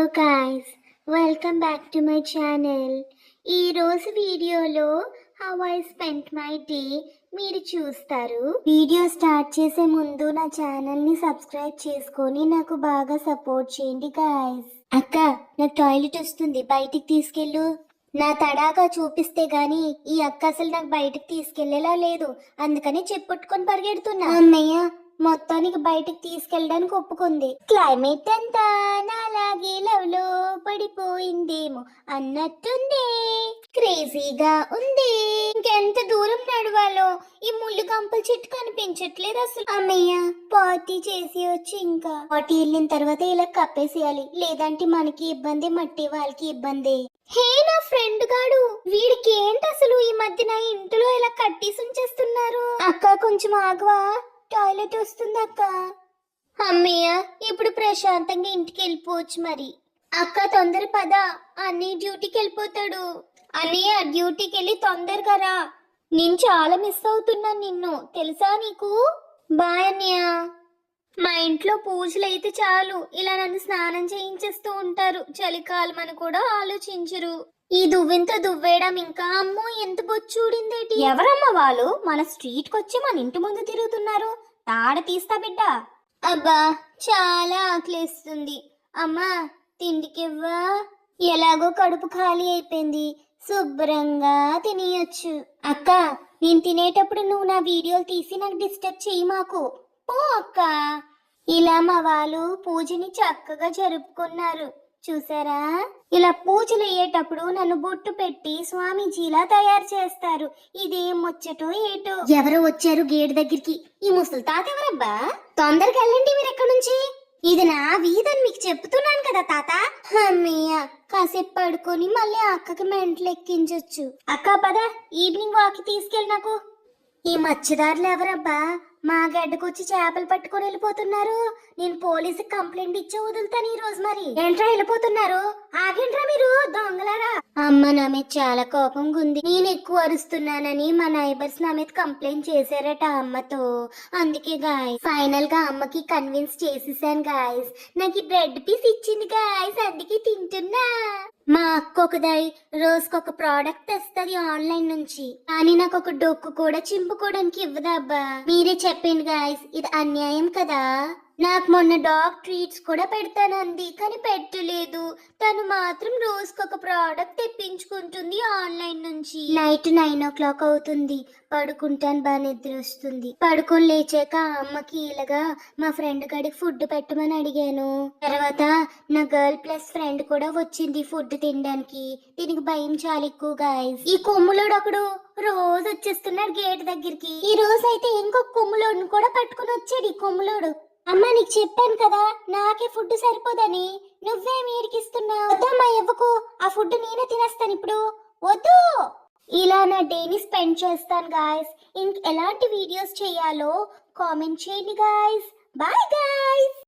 guys, welcome back to my channel. ఈ రోజు వీడియోలో how I spent my day మీరు చూస్తారు. వీడియో స్టార్ట్ చేసే ముందు నా ఛానల్ ని సబ్స్క్రైబ్ చేసుకొని నాకు బాగా సపోర్ట్ చేయండి గాయ్స్. అక్క, నాకు టాయిలెట్ వస్తుంది, బయటికి తీసుకెళ్ళు. నా తడాగా చూపిస్తే గాని ఈ అక్క అసలు నాకు బయటికి తీసుకెళ్లేలా లేదు, అందుకని చెప్పుట్టుకొని పరిగెడుతున్నా. అమ్మయ్య, మొత్తానికి బయటికి తీసుకెళ్ళడానికి ఒప్పుకుంది. క్లైమేట్ అంతా నాలాగే లవ్ లో పడిపోయిందేమో అన్నట్టుంది, క్రేజీగా ఉంది. ఇంకెంత దూరం నడవాలో ఈ ముళ్ళు కంపల చెట్టు కనిపించట్లేదు అసలు. అమ్మయ్య, పార్టీ చేసి వచ్చి ఇంకా పార్టీ వెళ్ళిన తర్వాత ఇలా కప్పేసేయాలి, లేదంటే మనకి ఇబ్బంది, మట్టి వాళ్ళకి ఇబ్బంది. హే నా ఫ్రెండ్ గాడు, వీడికి ఏంటి అసలు ఈ మధ్య నా ఇంట్లో ఇలా కట్టేసి ఉంచేస్తున్నారు. అక్క కొంచెం ఆగవా, టాయిలెట్ వస్తుంది అక్క. అమ్మయ్య, ఇప్పుడు ప్రశాంతంగా ఇంటికి వెళ్ళిపోవచ్చు. మరి అక్క తొందర పద, అన్నయ్య డ్యూటీకి వెళ్ళిపోతాడు. అన్నయ్య డ్యూటీకి వెళ్ళి తొందరగా రా, నేను చాలా మిస్ అవుతున్నాను నిన్ను, తెలుసా నీకు. బాయ్ అన్నయ్య. మా ఇంట్లో పూజలు అయితే చాలు ఇలా నన్ను స్నానం చేయించేస్తూ ఉంటారు, చలికాలం అని కూడా ఆలోచించరు. ఈ దువ్వెంతో దువ్వేయడం ఇంకా. అమ్మో, ఎంత బొచ్చూడిందేటి. ఎవరమ్మా వాళ్ళు మన స్ట్రీట్ కి వచ్చి మన ఇంటి ముందు తిరుగుతున్నారు? తాడ తీస్తా బిడ్డ. అబ్బా, చాలా ఆకలిస్తుంది. అమ్మా, తిండికివ్వా. ఎలాగో కడుపు ఖాళీ అయిపోయింది, శుభ్రంగా తినేయొచ్చు. అక్క, నేను తినేటప్పుడు నువ్వు నా వీడియోలు తీసి నాకు డిస్టర్బ్ చేయి మాకు. పో అక్క. ఇలా మా వాళ్ళు పూజని చక్కగా జరుపుకున్నారు చూసారా. ఇలా పూజలు అయ్యేటప్పుడు నన్ను బొట్టు పెట్టి స్వామీజీలా తయారు చేస్తారు. ఇదేం ముచ్చటో ఏటో. ఎవరో వచ్చారు గేట్ దగ్గరికి. ఈ ముసలి తాత ఎవరబ్బా? తొందరగా వెళ్ళండి మీరు ఎక్కడి నుంచి. ఇది నా వీధని మీకు చెప్తున్నాను కదా తాత. అమ్మయ్య, కాసేపు పడుకొని మళ్ళీ అక్కకి మెంటలు ఎక్కించొచ్చు. అక్క పద, ఈవినింగ్ వాకి తీసుకెళ్ళి నాకు. ఈ మత్స్యదారులు ఎవరబ్బా మా గడ్డకొచ్చి చేపలు పట్టుకొని వెళ్ళిపోతున్నారు? నేను పోలీసుకి కంప్లైంట్ ఇచ్చి వదులుతాను ఈ రోజు. మరి ఏంట్రా వెళ్ళిపోతున్నారు? ఆగండ్రా మీరు దొంగలారా. అమ్మ, నా మీద చాలా కోపంగా ఉంది. నేను ఎక్కువ అరుస్తున్నానని మా నైబర్స్ నా మీద కంప్లైంట్ చేశారట అమ్మతో. అందుకే గాయస్ ఫైనల్ గా అమ్మకి కన్విన్స్ చేసేసాను గాయస్. నాకు ఈ బ్రెడ్ పీస్ ఇచ్చింది గాయస్, అందుకే తింటున్నా. మా అక్క ఒకదాయి రోజుకొక ప్రోడక్ట్ తెస్తుంది ఆన్లైన్ నుంచి, కానీ నాకు ఒక డొక్కు కూడా చింపుకోవడానికి ఇవ్వదబ్బా. మీరే చెప్పండి గాయస్, ఇది అన్యాయం కదా. నాకు మొన్న డాగ్ ట్రీట్స్ కూడా పెడతానంది, కానీ పెట్టలేదు. తను మాత్రం రోజుకొక ప్రోడక్ట్ తెప్పించుకుంటుంది ఆన్లైన్ నుంచి. నైట్ 9 o'clock అవుతుంది, పడుకుంటాను, బాగా నిద్ర వస్తుంది. పడుకొని లేచాక అమ్మకి ఇలాగా మా ఫ్రెండ్ గడికి ఫుడ్ పెట్టమని అడిగాను. తర్వాత నా గర్ల్ ప్లస్ ఫ్రెండ్ కూడా వచ్చింది ఫుడ్ తినడానికి. దీనికి భయం చాలా ఎక్కువ గాయస్. ఈ కొమ్ములోడు ఒకడు రోజు వచ్చేస్తున్నాడు గేట్ దగ్గరికి. ఈ రోజు అయితే ఇంకొక కొమ్ములోడుని కూడా పట్టుకుని వచ్చాడు ఈ కొమ్ములోడు. అమ్మ, నీకు చెప్పాను కదా నాకే ఫుడ్ సరిపోదని, నువ్వే మీడికిస్తున్నావు. వద్దమ్మా, ఇవ్వకు, ఆ ఫుడ్ నేనే తినేస్తాను ఇప్పుడు, వద్దు. ఇలా నా డేని స్పెండ్ చేస్తాను గాయస్. ఇంక ఎలాంటి వీడియోస్ చేయాలో కామెంట్ చేయండి గాయస్. Bye guys.